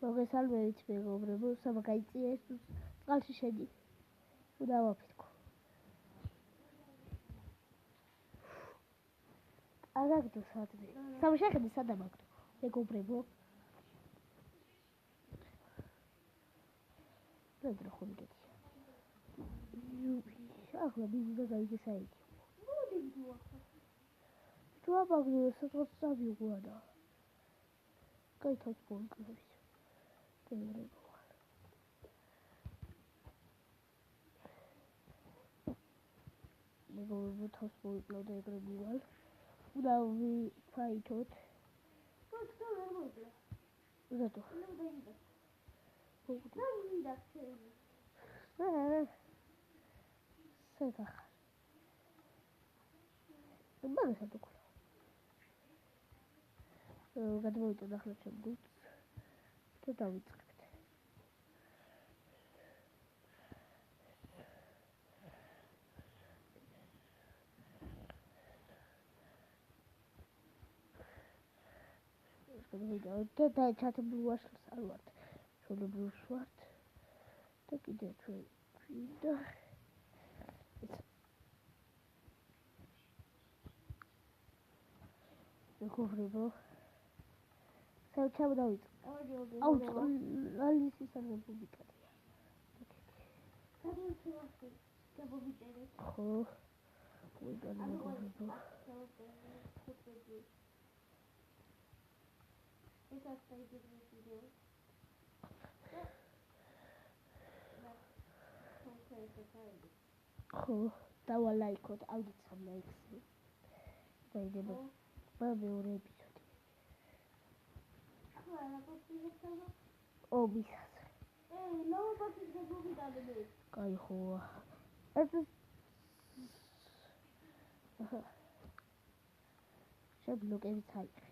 მოგესალმებით მეგობრებო, სამაგაიწია ეს წყალში შედი. უნდა ვაფიქრო. აგაგდო სადმე. სამშეხედი სადამაგდო. მეგობრებო. დრო ხონგეთი. ახლა ბიზნესა გაიგე საერთო. მოდი დუახა. დუაბაგდო სადღაც სამიგვადა. გაითავს პონკროს. მეგობრებო. მეგობრებო თავს მოიკლავდა ეგრე მივალ. უნდა ვიფაითოთ. თქო ვერ მოვიდა. ზეთო. უნდა დაინდა. და მინდა ხელი. საერთოდ. მაგასაც უკვე. გადმოვიწევ ახლა ჩემ გულს. და დავიწყებთ. და ჩათებულ ვაშლს არ ვართ. ჩვეულებრივს ვართ. და კიდე ჩვენ და მეგობრებო საერთოდ დავიწყე. აუ ლალის ის არ მოვიკადია. ხო ვიგან მეგობრებო ეს ასეთი ვიდეო ხო დავალაიქოთ აუდით 3 ლაიქს დაიდება მეორე ეპიზოდი ობისას ლაუბაკის გებობიტანები კაი ხოა ეს შეგლოკები წაიღე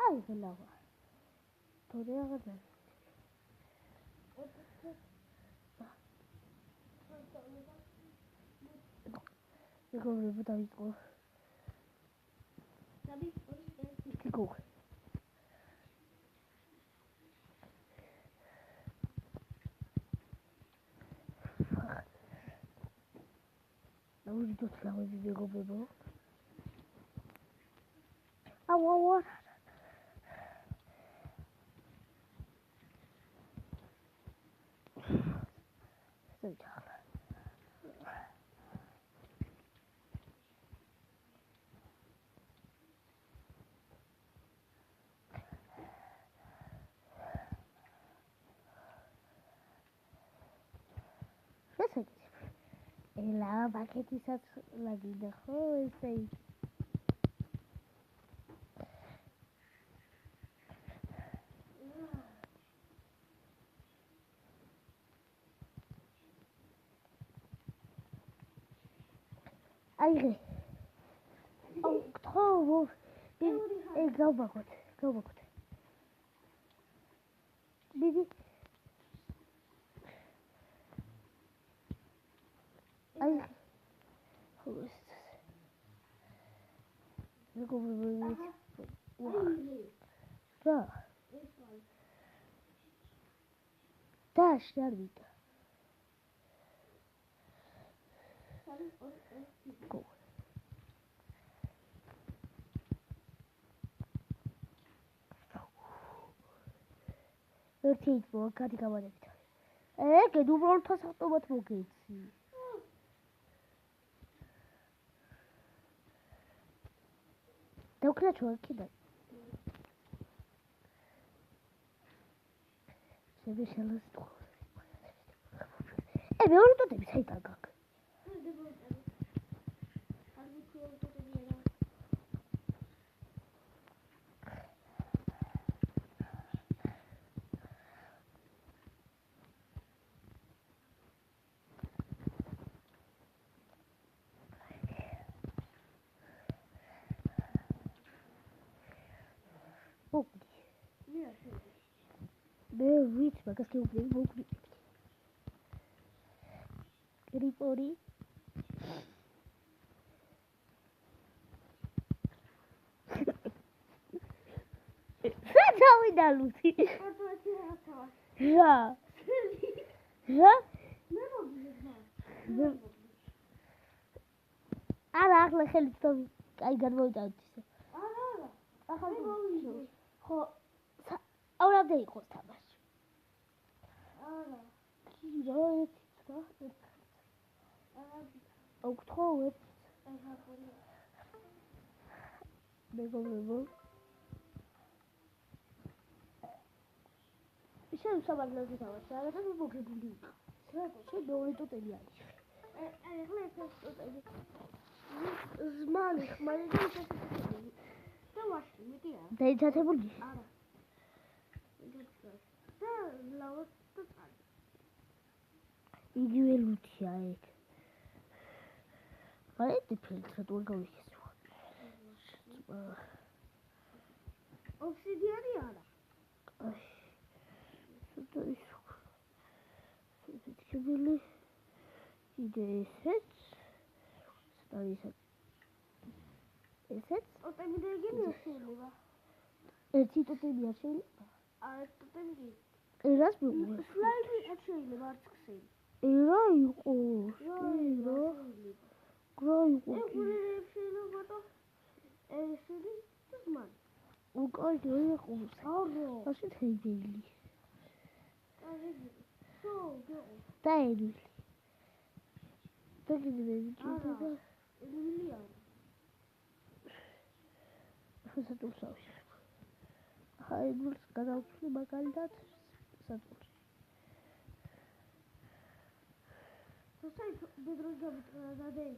აი გლავა თორე აღარ მეგობრებო დავიწყო თიკო დავიდოთ ლავები მეგობრებო აუ ელა პაკეტისაც ლაგიდა ხო ესე აიღე აუ ხო გავბაგოთ ბიდი აი ხო მეგობრებო და შარვიდა გო ერთი მოაკადი გამარებით ეგ უბრალოდ თასახტობად მოგეცი დავკრა ჩوارკიდან შევიშალოს თუ მეორე ტოტები საიდან გაკ მე ვიცი მაგას გეუბნები მოგვრიწევთ რიპორი და ლუთი. რა? რა? არა, ახლა ხელით თვითონ კაი გადმოვიტანოთ ისე. არა. ახლა ხო, აურამდე იყოს თამაში. არა. რა ერთიც რა? ოქთხო ერთ. მეგობრებო. შენ საბადლოზე თამაში, არა და მოგებული იყო. შენ მეორე ტოტელი არის. ახლა ეს ტოტელი. ზმანი ხმარი და ისეთი. და ვაში, მეტია. დაიჩათებული? არა. და ლავას და წალი. იგივე ლუთია ეგ. აი დიფერენცია თუ გავიქესო. ობსიდიანი არა. აი. სულ ის. შეგილი. იდე ესეც. ესეც? ტოტემი და იგივე შეიძლება. ერთი ტოტემი არ შეიძლება? არა, ტოტემი. ერას მიყურე. სლაიმი არ შეიძლება, არც ქსელი. ერა იყო. რა? გრა იყო. ეგურებს შეიძლება და ესეთი ზმანი. უკაი იყო. არა. ასე თეიბელი. სო, დაელი. დაგიდები არა. ემილია. სასტუმროში. აი, გულს გადავწვი მაგალითად სასტუმროში. სოციალ ბედროგები გადაი.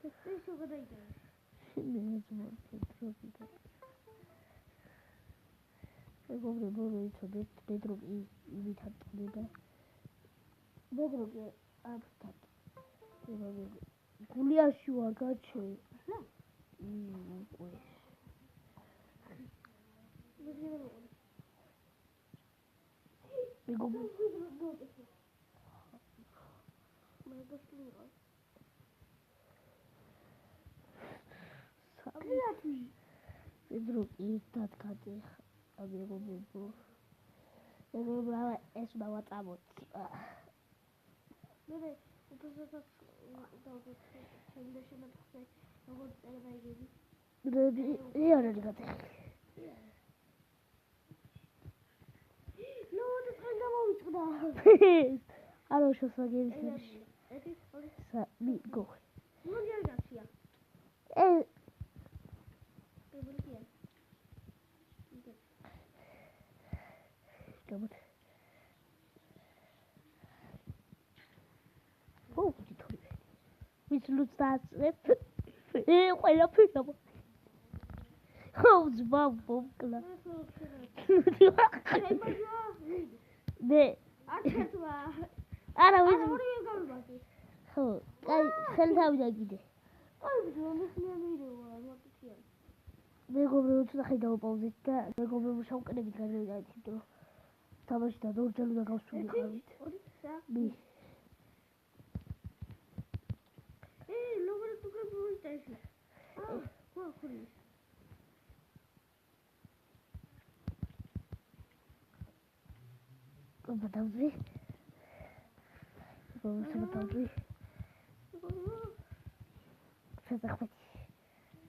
ეს შეგადაიდა. შენეძმა ბედროგი. მეგობრებო, ვიცოდეთ, ბედროგი ივითად წდება. ბედროგი აბსტად. გულიაში ვაგაჩე. რა? უკვე. ბედროგი დადგადი. მეგობრებო. ეს დავაწამოთ. მე უბრალოდ დავდოთ შემდეგ შემოხსნე როგორც წერება იგივე. არა გატეხი. ნუ და წამოვიწყდა. არა შესაგებია. ერთი მიგო. ნუ ჯერგაცია. გებრია. გამოთ. Which looks that ყველაფერი გამო. ხო, ზბავბობკლა. მე არჩეთვა. არა, ვიზ. ხო, კაი, ხელთავი დაგიდე. აი, მიხნიანირო, მოტიცია. მეგობრებო, ცოტა ხე დავაპაუზეთ და მეგობრებო შევკრებით გადავიდეთ, იმიტომ რომ თამაში და ორჯერ უნდა გავსულიყავით. მე ლოგერ თუ გაბუიტაში. ხო, ხრი. Badavri. Badavri. Захвати.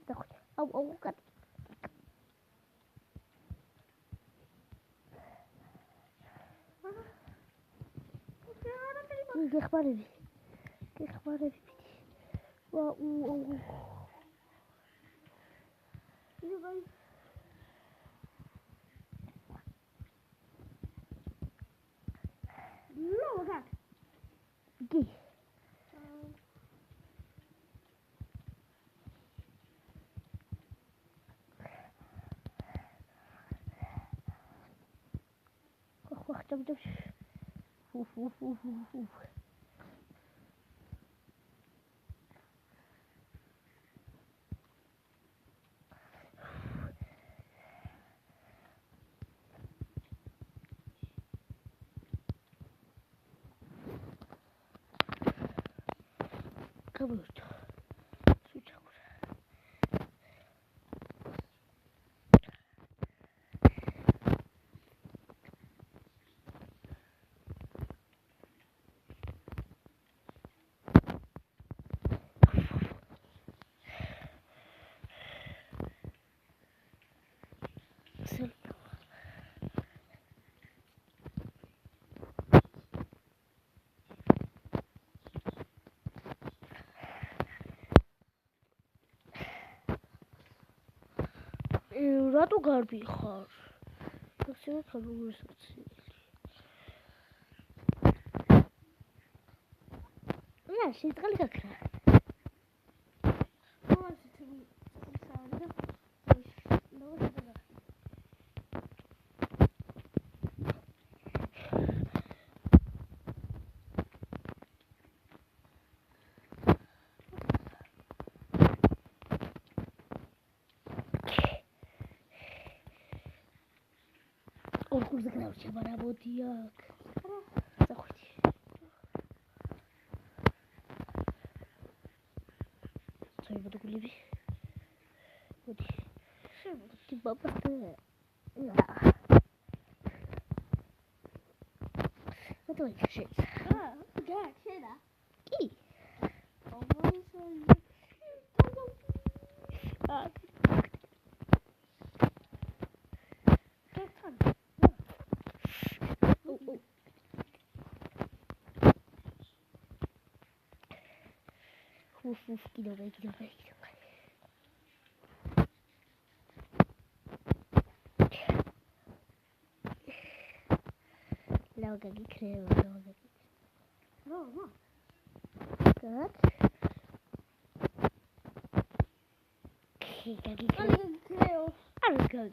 Захвати. Ау, как? Гехбареви. Вау. No, как? Где? Там. Фу. Кого это? რატო გარბი ხარ? ხასიათი ხალხურსაცი. რა, შეწყალი გაქრა. ორკურზე გრავჩა ბარაბოდი აქ. წახვიდი. წაიბადო გულები. მოდი. შემოდი ბაბათე. მოდი შეცა. გა, შედა. კი. Uf, კიდევ. Lauga gikrewa, lauga. No. Good. Giga Creo. Algo.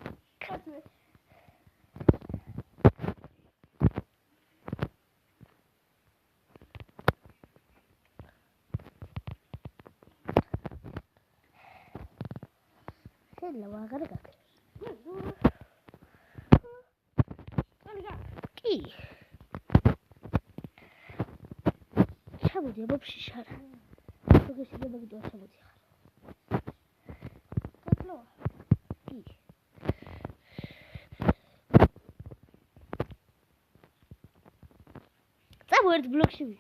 Hello, agora. Ki. Çabuk ya, babşi şara. Çok eski bak diyor çabuk ya. Tatlı. Ki. Çabuk blok şimdi.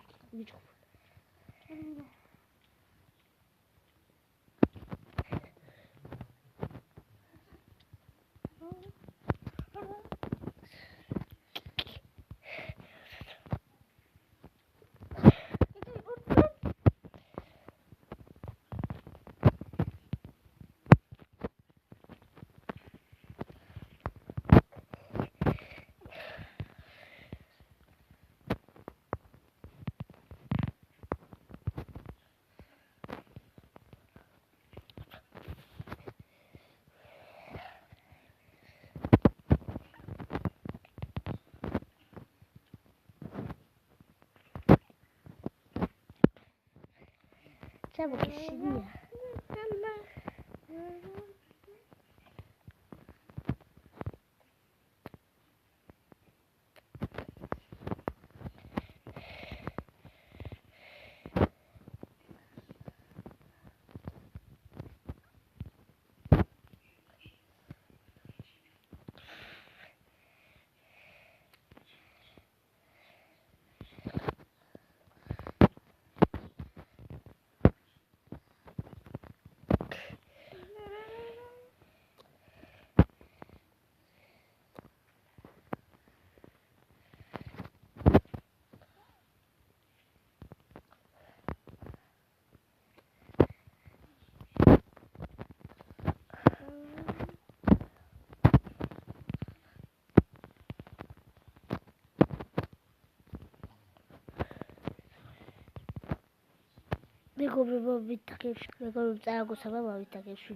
Çabuk şimdi ya. მეგობრებო, მითხრებს, მეგობრებო, წააგო საბა, მითხრებს.